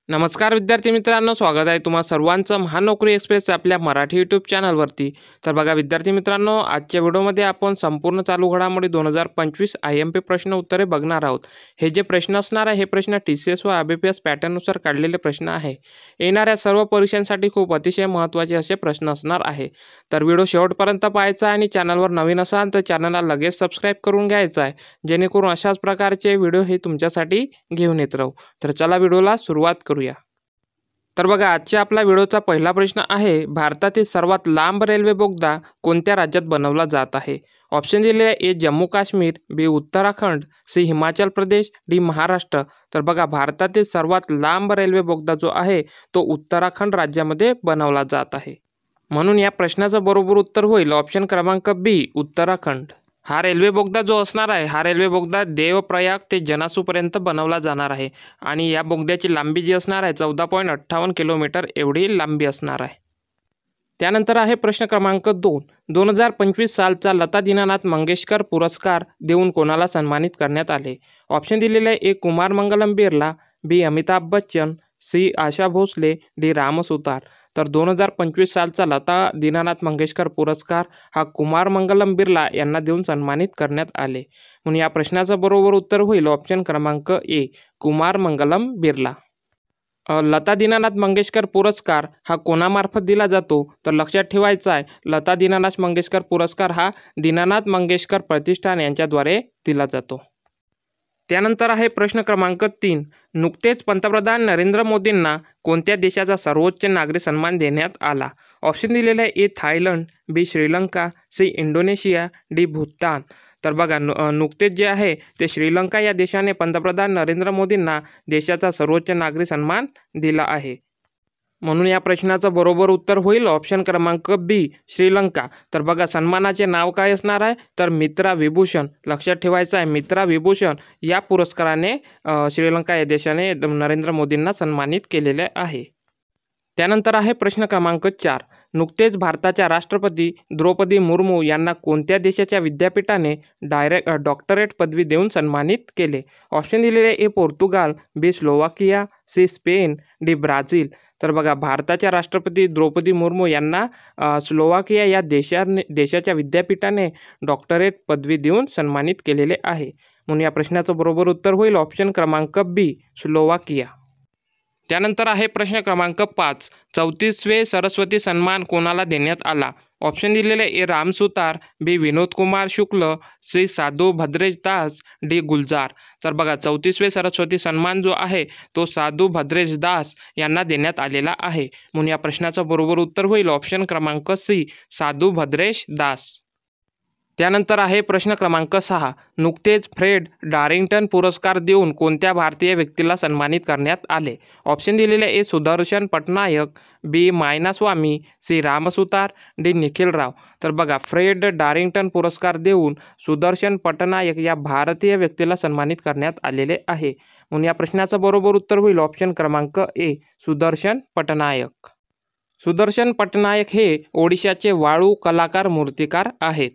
नमस्कार विद्यार्थी मित्रांनो, स्वागत आहे तुम्हा सर्वांचं महानोकरी एक्सप्रेस आपल्या मराठी यूट्यूब चॅनलवरती। तर बघा विद्यार्थी मित्रांनो, आजच्या व्हिडिओमध्ये आपण संपूर्ण चालू घडामोडी 2025 IMP प्रश्न उत्तरे बघणार आहोत। हे जे प्रश्न असणार आहे हे प्रश्न TCS व IBPS पॅटर्ननुसार काढलेले प्रश्न आहे। येणाऱ्या सर्व परीक्षांसाठी खूप अतिशय महत्त्वाचे असे प्रश्न असणार आहे। तर व्हिडिओ शेवटपर्यंत पाहायचा आणि चॅनलवर नवीन असाल तर चॅनलला लगेच सबस्क्राईब करून घ्यायचा आहे, जेणेकरून अशाच प्रकारचे व्हिडिओ हे तुमच्यासाठी घेऊन येत राहू। तर चला व्हिडिओला सुरुवात करूया। तर बघा आजच्या आपला व्हिडिओचा पहिला प्रश्न आहे, भारतातील सर्वात लांब रेल्वे बोगदा कोणत्या राज्यात बनवला जात आहे? ऑप्शन दिलेले आहे, ए जम्मू काश्मीर, बी उत्तराखंड, सी हिमाचल प्रदेश, डी महाराष्ट्र। तर बघा भारतातील सर्वात लांब रेल्वे बोगदा जो आहे तो उत्तराखंड राज्यामध्ये बनवला जात आहे, म्हणून या प्रश्नाचं बरोबर उत्तर होईल ऑप्शन क्रमांक बी उत्तराखंड। हा रेल्वे बोगदा जो असणार आहे हा रेल्वे बोगदा देवप्रयाग ते जनासूपर्यंत बनवला जाणार आहे आणि या बोगद्याची लांबी जी असणार आहे 14.58 किलोमीटर एवढी लांबी असणार आहे। त्यानंतर आहे प्रश्न क्रमांक 2, 2025 सालचा लता दीनानाथ मंगेशकर पुरस्कार देऊन कोणाला सन्मानित करण्यात आले? ऑप्शन दिलेले आहे, ए कुमार मंगलम बिर्ला, बी अमिताभ बच्चन, सी आशा भोसले, डी राम सुतार। तर 2025 सालचा लता दीनानाथ मंगेशकर पुरस्कार हा कुमार मंगलम बिर्ला यांना देऊन सन्मानित करण्यात आले, म्हणून या प्रश्नाचं बरोबर उत्तर होईल ऑप्शन क्रमांक ए कुमार मंगलम बिर्ला। लता दीनानाथ मंगेशकर पुरस्कार हा कोणामार्फत दिला जातो? तर लक्षात ठेवायचं आहे, लता दीनानाथ मंगेशकर पुरस्कार हा दीनानाथ मंगेशकर प्रतिष्ठान यांच्याद्वारे दिला जातो। त्यानंतर आहे प्रश्न क्रमांक 3, नुकतेच पंतप्रधान नरेंद्र मोदींना कोणत्या देशाचा सर्वोच्च नागरी सन्मान देण्यात आला? ऑप्शन दिलेले आहे, A Thailand, B Sri Lanka, C Indonesia, D Bhutan. तर बघा नुकतेच जे आहे ते श्रीलंका या देशाने पंतप्रधान नरेंद्र मोदींना देशाचा सर्वोच्च नागरी सन्मान दिला आहे, म्हणून या प्रश्नाचं बरोबर उत्तर होईल ऑप्शन क्रमांक बी श्रीलंका। तर बघा सन्मानाचे नाव काय असणार आहे? तर मित्रा विभूषण। लक्षात ठेवायचं आहे, मित्रा विभूषण या पुरस्काराने श्रीलंका या देशाने नरेंद्र मोदींना सन्मानित केलेले आहे। त्यानंतर आहे प्रश्न क्रमांक 4, नुकतेच भारताच्या राष्ट्रपती द्रौपदी मुर्मू यांना कोणत्या देशाच्या विद्यापीठाने डॉक्टरेट पदवी देऊन सन्मानित केले? ऑप्शन दिलेले A Portugal, B Slovakia, C Spain, D Brazil. तर बघा भारताच्या राष्ट्रपती द्रौपदी मुर्मू यांना स्लोवाकिया या देशाच्या विद्यापीठाने डॉक्टरेट पदवी देऊन सन्मानित केलेले आहे, म्हणून या प्रश्नाचं बरोबर उत्तर होईल ऑप्शन क्रमांक बी स्लोवाकिया। त्यानंतर आहे प्रश्न क्रमांक 5, 34वे सरस्वती सन्मान कोणाला देण्यात आला? ऑप्शन दिलेले ए राम सुतार, बी विनोद कुमार शुक्ल, सी साधू भद्रेश दास, डी गुलजार। तर बघा 34वे सरस्वती सन्मान जो आहे तो साधू भद्रेश दास यांना देण्यात आलेला आहे, म्हणून या प्रश्नाचं बरोबर उत्तर होईल ऑप्शन क्रमांक सी साधू भद्रेश दास। त्यानंतर आहे प्रश्न क्रमांक 6, नुकतेच फ्रेड डारिंग्टन पुरस्कार देऊन कोणत्या भारतीय व्यक्तीला सन्मानित करण्यात आले? ऑप्शन दिलेले ए सुदर्शन पटनायक, बी मायनास्वामी, सी रामसुतार, डी निखिल राव। तर बघा फ्रेड डारिंग्टन पुरस्कार देऊन सुदर्शन पटनायक या भारतीय व्यक्तीला सन्मानित करण्यात आलेले आहे, म्हणून या प्रश्नाचं बरोबर उत्तर होईल ऑप्शन क्रमांक ए सुदर्शन पटनायक। सुदर्शन पटनायक हे ओडिशाचे वाळू कलाकार मूर्तिकार आहेत।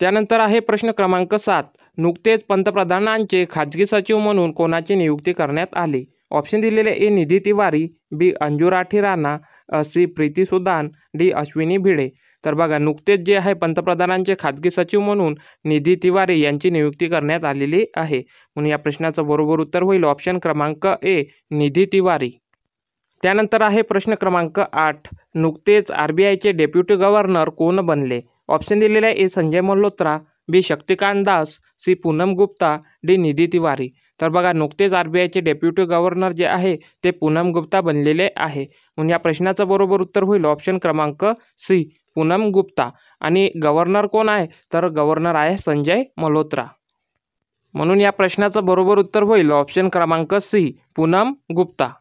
त्यानंतर आहे प्रश्न क्रमांक 7, नुकतेच पंतप्रधानांचे खाजगी सचिव म्हणून कोणाची नियुक्ती करण्यात आली? ऑप्शन दिलेले ए निधी तिवारी, बी अंजुराठी राणा, सी प्रीती सुदान, डी अश्विनी भिडे। तर बघा नुकतेच जे आहे पंतप्रधानांचे खाजगी सचिव म्हणून निधी तिवारी यांची नियुक्ती करण्यात आलेली आहे, म्हणून या प्रश्नाचं बरोबर उत्तर होईल ऑप्शन क्रमांक ए निधी तिवारी। त्यानंतर आहे प्रश्न क्रमांक 8, नुकतेच RBIचे डेप्युटी गव्हर्नर कोण बनले? ऑप्शन दिलेले आहे, ए संजय मल्होत्रा, बी शक्तिकांत दास, सी पूनम गुप्ता, डी निधी तिवारी। तर बघा नुकतेच RBIचे डेप्युटी गव्हर्नर जे आहे ते पूनम गुप्ता बनलेले आहे, म्हणून या प्रश्नाचं बरोबर उत्तर होईल ऑप्शन क्रमांक सी पूनम गुप्ता। आणि गव्हर्नर कोण आहे? तर गव्हर्नर आहे संजय मल्होत्रा, म्हणून या प्रश्नाचं बरोबर उत्तर होईल ऑप्शन क्रमांक सी पूनम गुप्ता।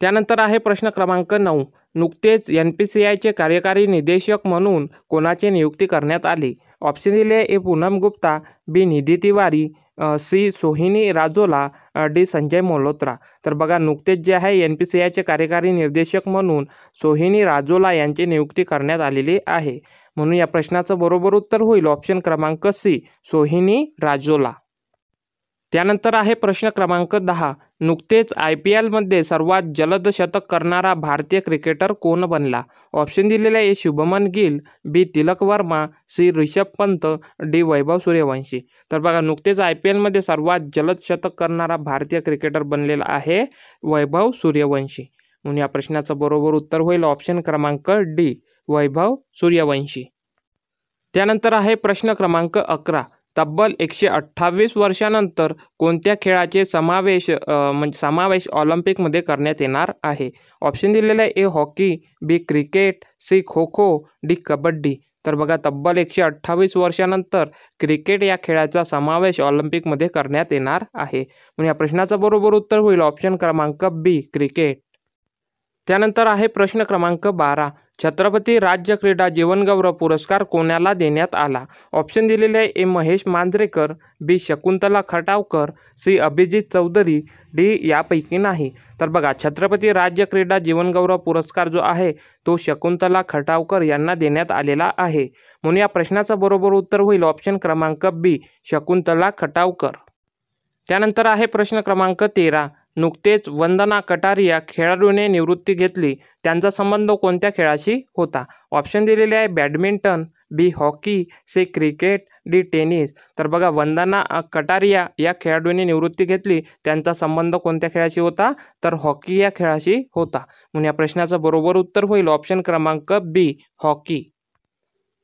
त्यानंतर आहे प्रश्न क्रमांक 9, नुकतेच NPCIचे कार्यकारी निदेशक म्हणून कोणाची नियुक्ती करण्यात आली? ऑप्शन दिले ए पूनम गुप्ता, बी निधी तिवारी, सी सोहिनी राजोला, डी संजय मल्होत्रा। तर बघा नुकतेच जे आहे NPCIचे कार्यकारी निर्देशक म्हणून सोहिनी राजोला यांची नियुक्ती करण्यात आलेली आहे, म्हणून या प्रश्नाचं बरोबर उत्तर होईल ऑप्शन क्रमांक सी सोहिनी राजोला। त्यानंतर आहे प्रश्न क्रमांक 10. नुकतेच IPL मध्ये सर्वात जलद शतक करणारा भारतीय क्रिकेटर कोण बनला? ऑप्शन दिलेले आहे: शुभमन गिल, बी तिलक वर्मा, सी ऋषभ पंत, डी वैभव सूर्यवंशी. तर बघा, नुकतेच IPL मध्ये सर्वात जलद शतक करणारा भारतीय क्रिकेटर बनलेला आहे वैभव सूर्यवंशी. म्हणून या प्रश्नाचं बरोबर उत्तर होईल ऑप्शन क्रमांक डी, वैभव सूर्यवंशी. त्यानंतर आहे प्रश्न क्रमांक 11. तब्बल 128 वर्षानंतर कोणत्या खेळाचे समावेश ऑलिम्पिकमध्ये करण्यात येणार आहे? ऑप्शन दिलेले आहे: A hockey, B cricket, C kho kho, D kabaddi. तर बघा, तब्बल 128 वर्षानंतर क्रिकेट या खेळाचा समावेश ऑलिम्पिकमध्ये करण्यात येणार आहे. म्हणून या प्रश्नाचं बरोबर उत्तर होईल ऑप्शन क्रमांक बी, क्रिकेट. त्यानंतर आहे प्रश्न क्रमांक 12. छत्रपती राज्य क्रीडा जीवनगौरव पुरस्कार कोणाला देण्यात आला? ऑप्शन दिलेले आहे: ए महेश मांजरेकर, बी शकुंतला खटावकर, सी अभिजित चौधरी, डी यापैकी नाही. तर बघा, छत्रपती राज्य क्रीडा जीवनगौरव पुरस्कार जो आहे तो शकुंतला खटावकर यांना देण्यात आलेला आहे. म्हणून या प्रश्नाचं बरोबर उत्तर होईल ऑप्शन क्रमांक बी, शकुंतला खटावकर. त्यानंतर आहे प्रश्न क्रमांक 13. नुकतेच वंदना कटारिया खेळाडूने निवृत्ती घेतली, त्यांचा संबंध कोणत्या खेळाशी होता? ऑप्शन दिलेले आहे: badminton, B hockey, C cricket, D tennis. तर बघा, वंदना कटारिया या खेळाडूने निवृत्ती घेतली, त्यांचा संबंध कोणत्या खेळाशी होता? तर हॉकी या खेळाशी होता. म्हणून या प्रश्नाचं बरोबर उत्तर होईल ऑप्शन क्रमांक बी, हॉकी.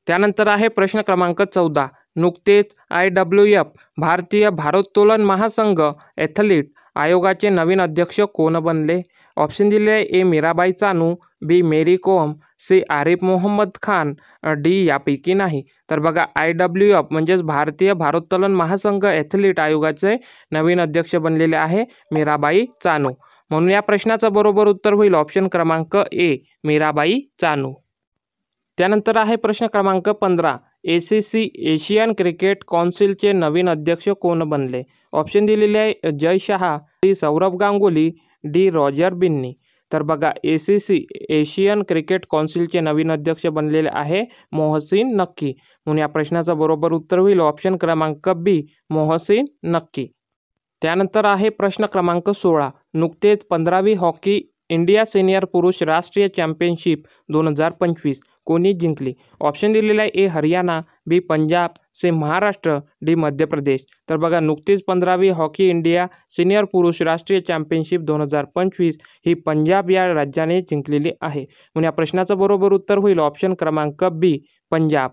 त्यानंतर आहे प्रश्न क्रमांक 14. नुकतेच IWF भारतीय भारोत्तोलन महासंघ ॲथलीट आयोगाचे नवीन अध्यक्ष कोण बनले? ऑप्शन दिले आहे: ए मीराबाई चानू, बी मेरी कोम, सी आरिफ मोहम्मद खान, डी यापैकी नाही. तर बघा, IWF म्हणजेच भारतीय भारोत्तोलन महासंघ ॲथलीट आयोगाचे नवीन अध्यक्ष बनलेले आहे मीराबाई चानू. म्हणून या प्रश्नाचं बरोबर उत्तर होईल ऑप्शन क्रमांक ए, मीराबाई चानू. त्यानंतर आहे प्रश्न क्रमांक 15. ACC एशियन क्रिकेट कौन्सिलचे नवीन अध्यक्ष कोण बनले? ऑप्शन दिलेले आहे: जय शहा, डी सौरभ गांगुली, डी रॉजर बिन्नी. तर बघा, ACC एशियन क्रिकेट कौन्सिलचे नवीन अध्यक्ष बनलेले आहे मोहसिन नक्की. म्हणून या प्रश्नाचं बरोबर उत्तर होईल ऑप्शन क्रमांक बी, मोहसिन नक्की. त्यानंतर आहे प्रश्न क्रमांक 16. नुकतेच 15वी हॉकी इंडिया सिनियर पुरुष राष्ट्रीय चॅम्पियनशिप 2025 कोणी जिंकली? ऑप्शन दिलेला आहे: ए हरियाणा, बी पंजाब, सी महाराष्ट्र, डी मध्य प्रदेश. तर बघा, नुकतीच 15वी हॉकी इंडिया सिनियर पुरुष राष्ट्रीय चॅम्पियनशिप 2025 ही पंजाब या राज्याने जिंकलेली आहे. म्हणून या प्रश्नाचं बरोबर उत्तर होईल ऑप्शन क्रमांक बी, पंजाब.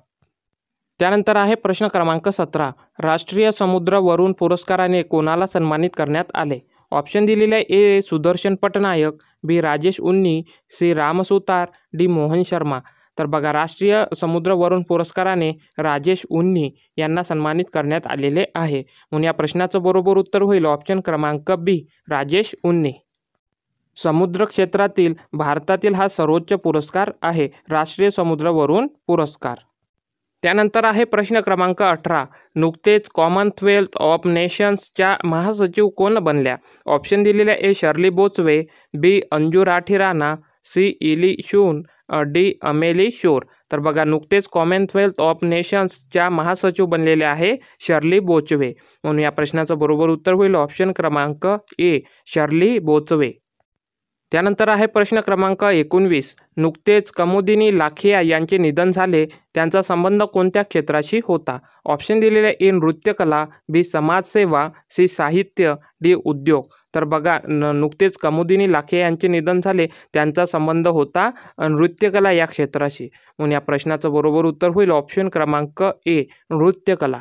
त्यानंतर आहे प्रश्न क्रमांक 17. राष्ट्रीय समुद्र वरुण पुरस्काराने कोणाला सन्मानित करण्यात आले? ऑप्शन दिलेले आहे: ए सुदर्शन पटनायक, बी राजेश उन्नी, सी राम सुतार, डी मोहन शर्मा. तर बघा, राष्ट्रीय समुद्र वरुण पुरस्काराने राजेश उन्नी यांना सन्मानित करण्यात आलेले आहे. म्हणून या प्रश्नाचं बरोबर उत्तर होईल ऑप्शन क्रमांक बी, राजेश उन्नी. समुद्र क्षेत्रातील भारतातील हा सर्वोच्च पुरस्कार आहे राष्ट्रीय समुद्र वरुण पुरस्कार. त्यानंतर आहे प्रश्न क्रमांक 18. नुकतेच कॉमनवेल्थ ऑफ नेशन्सच्या महासचिव कोण बनल्या? ऑप्शन दिलेले आहे: ए शर्ली बोचवे, बी अंजू राठी राणा, सी इली शून, डी अमेली शोर. तर बघा, नुकतेच कॉमनवेल्थ ऑफ नेशन्सच्या महासचिव बनलेले आहे शर्ली बोचवे. म्हणून या प्रश्नाचं बरोबर उत्तर होईल ऑप्शन क्रमांक ए, शर्ली बोचवे. त्यानंतर आहे प्रश्न क्रमांक 19. नुकतेच कुमुदिनी लाखिया यांचे निधन झाले, त्यांचा संबंध कोणत्या क्षेत्राशी होता? ऑप्शन दिलेले: ए नृत्यकला, बी समाजसेवा, सी साहित्य, डी उद्योग. तर बघा, नुकतेच कुमुदिनी लाखिया यांचे निधन झाले, त्यांचा संबंध होता नृत्यकला या क्षेत्राशी. म्हणून या प्रश्नाचं बरोबर उत्तर होईल ऑप्शन क्रमांक ए, नृत्यकला.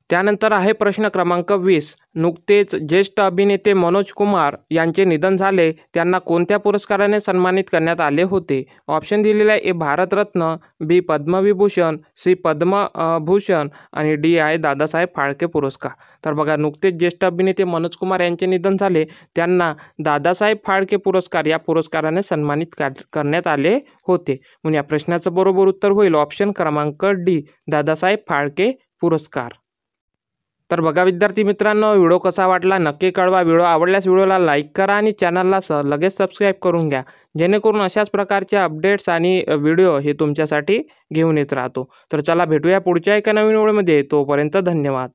त्यानंतर आहे प्रश्न क्रमांक 20. नुकतेच ज्येष्ठ अभिनेते मनोज कुमार यांचे निधन झाले, त्यांना कोणत्या पुरस्काराने सन्मानित करण्यात आले होते? ऑप्शन दिलेले आहे: ए भारतरत्न, बी पद्मविभूषण, सी पद्मभूषण आणि डी आहे दादासाहेब फाळके पुरस्कार. तर बघा, नुकतेच ज्येष्ठ अभिनेते मनोज कुमार यांचे निधन झाले, त्यांना दादासाहेब फाळके पुरस्कार या पुरस्काराने सन्मानित करण्यात आले होते. म्हणून या प्रश्नाचं बरोबर उत्तर होईल ऑप्शन क्रमांक डी, दादासाहेब फाळके पुरस्कार. तर बघा विद्यार्थी मित्रांनो, व्हिडिओ कसा वाटला नक्की कळवा. व्हिडिओ आवडल्यास व्हिडिओला लाईक करा आणि चॅनलला लगेच सबस्क्राईब करून घ्या, जेणेकरून अशाच प्रकारचे अपडेट्स आणि व्हिडिओ हे तुमच्यासाठी घेऊन येत राहतो. तर चला भेटूया पुढच्या एका नवीन व्हिडिओमध्ये. तोपर्यंत धन्यवाद.